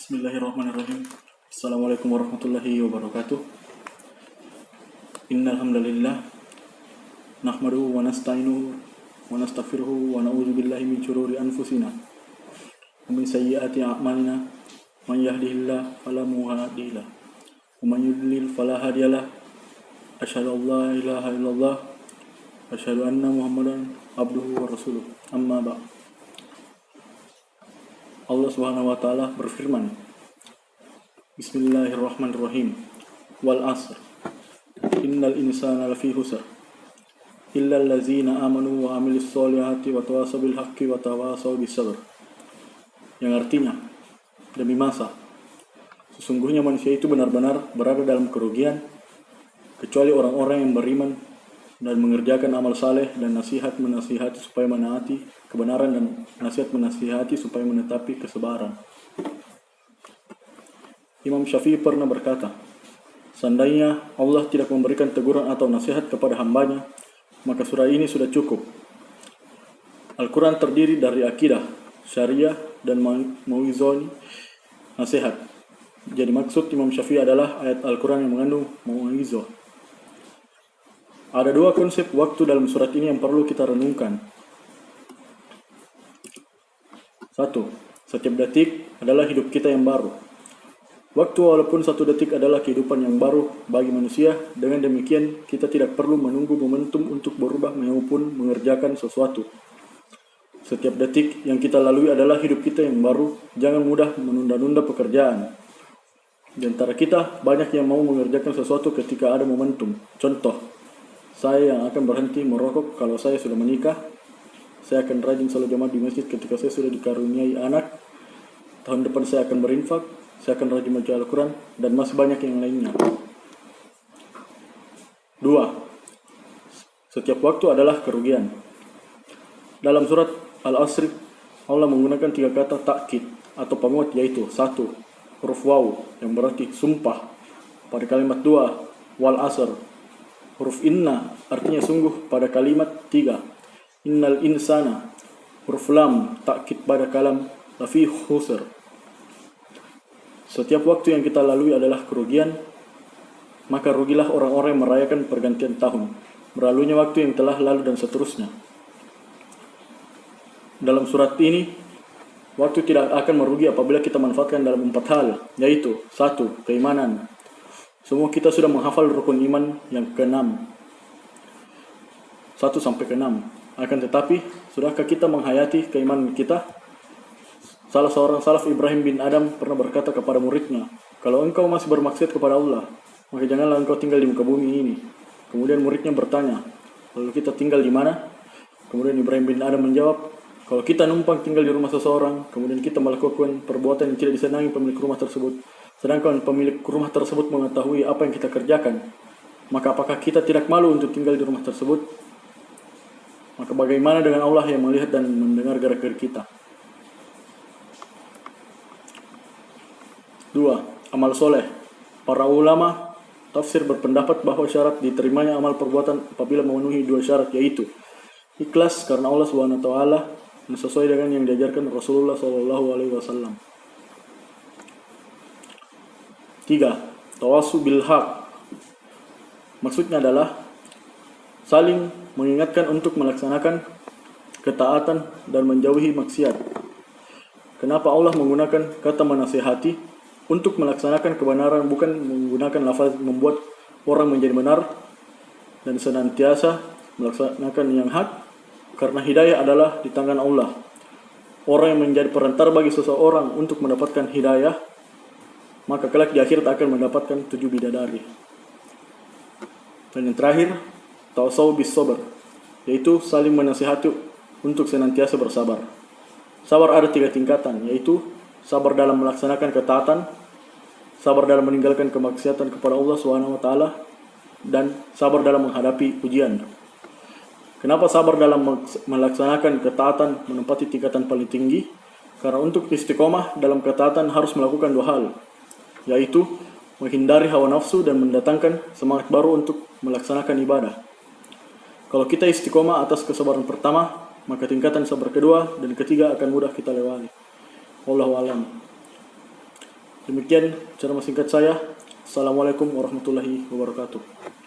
Bismillahirrahmanirrahim. Assalamualaikum warahmatullahi wabarakatuh. Innal hamdalillah nahmaduhu wa nasta'inuhu wa nastaghfiruhu wa na'udzu billahi min shururi anfusina wa min sayyiati a'malina. Man yahdihillahu fala mudilla lahu wa man yudlil fala hadiya lahu. Asyhadu an la ilaha illallah wa asyhadu anna Muhammadan abduhu wa rasuluh. Amma ba'd. Allah Subhanahu wa taala berfirman, Bismillahirrahmanirrahim. Wal 'asr. Innal insana lafi khusr. Illa allazina amanu wa 'amilus solihati wa tawasaw bil haqqi wa tawasaw bis sabr. Yang artinya, demi masa, sesungguhnya manusia itu benar-benar berada dalam kerugian kecuali orang-orang yang beriman dan mengerjakan amal saleh dan nasihat menasihati supaya menaati kebenaran dan nasihat menasihati supaya menetapi kesabaran. Imam Syafi'i pernah berkata, seandainya Allah tidak memberikan teguran atau nasihat kepada hambanya, maka surah ini sudah cukup. Al-Quran terdiri dari akidah, syariah, dan mau'izah, nasihat. Jadi maksud Imam Syafi'i adalah ayat Al-Quran yang mengandung mau'izah. Ada dua konsep waktu dalam surat ini yang perlu kita renungkan. 1. Setiap detik adalah hidup kita yang baru. Waktu walaupun 1 detik adalah kehidupan yang baru bagi manusia. Dengan demikian, kita tidak perlu menunggu momentum untuk berubah maupun mengerjakan sesuatu. Setiap detik yang kita lalui adalah hidup kita yang baru. Jangan mudah menunda-nunda pekerjaan. Di antara kita, banyak yang mau mengerjakan sesuatu ketika ada momentum. Contoh, saya yang akan berhenti merokok kalau saya sudah menikah. Saya akan rajin salat jamaah di masjid ketika saya sudah dikaruniai anak. Tahun depan saya akan berinfak. Saya akan rajin baca Al-Quran. Dan masih banyak yang lainnya. 2. Setiap waktu adalah kerugian. Dalam surat Al-Asr, Allah menggunakan 3 kata takkid atau penguat, yaitu 1. Huruf waw yang berarti sumpah. Pada kalimat 2, wal asr. Huruf inna artinya sungguh pada kalimat 3. Innal insana. Huruf lam takkid pada kalam lafi khusr. Setiap waktu yang kita lalui adalah kerugian, maka rugilah orang-orang yang merayakan pergantian tahun, berlalunya waktu yang telah lalu dan seterusnya. Dalam surat ini, waktu tidak akan merugi apabila kita manfaatkan dalam 4 hal, yaitu 1. Keimanan. Semua kita sudah menghafal rukun iman yang ke-6, 1-6. Akan tetapi, sudahkah kita menghayati keimanan kita? Salah seorang salaf, Ibrahim bin Adam, pernah berkata kepada muridnya, kalau engkau masih bermaksiat kepada Allah, maka janganlah engkau tinggal di muka bumi ini. Kemudian muridnya bertanya, lalu kita tinggal di mana? Kemudian Ibrahim bin Adam menjawab, kalau kita numpang tinggal di rumah seseorang, kemudian kita melakukan perbuatan yang tidak disenangi pemilik rumah tersebut, sedangkan pemilik rumah tersebut mengetahui apa yang kita kerjakan, maka apakah kita tidak malu untuk tinggal di rumah tersebut? Maka bagaimana dengan Allah yang melihat dan mendengar gerak-gerik kita? 2. Amal soleh. Para ulama tafsir berpendapat bahwa syarat diterimanya amal perbuatan apabila memenuhi 2 syarat, yaitu ikhlas karena Allah SWT dan sesuai dengan yang diajarkan Rasulullah SAW. 3. Tawasu bil haq. Maksudnya adalah saling mengingatkan untuk melaksanakan ketaatan dan menjauhi maksiat. Kenapa Allah menggunakan kata menasihati? Untuk melaksanakan kebenaran, bukan menggunakan lafaz membuat orang menjadi benar, dan senantiasa melaksanakan yang hak, karena hidayah adalah di tangan Allah. Orang yang menjadi perantara bagi seseorang untuk mendapatkan hidayah, maka kelak di akhirat akan mendapatkan 7 bidadari. Dan yang terakhir, tawasaw bis sabr, yaitu saling menasihati untuk senantiasa bersabar. Sabar ada 3 tingkatan, yaitu sabar dalam melaksanakan ketaatan, sabar dalam meninggalkan kemaksiatan kepada Allah SWT, dan sabar dalam menghadapi ujian. Kenapa sabar dalam melaksanakan ketaatan menempati tingkatan paling tinggi? Karena untuk istiqomah dalam ketaatan harus melakukan 2 hal, yaitu menghindari hawa nafsu dan mendatangkan semangat baru untuk melaksanakan ibadah. Kalau kita istiqomah atas kesabaran pertama, maka tingkatan sabar kedua dan ketiga akan mudah kita lewati. Wallahu a'lam. Demikian ceramah singkat saya. Assalamualaikum warahmatullahi wabarakatuh.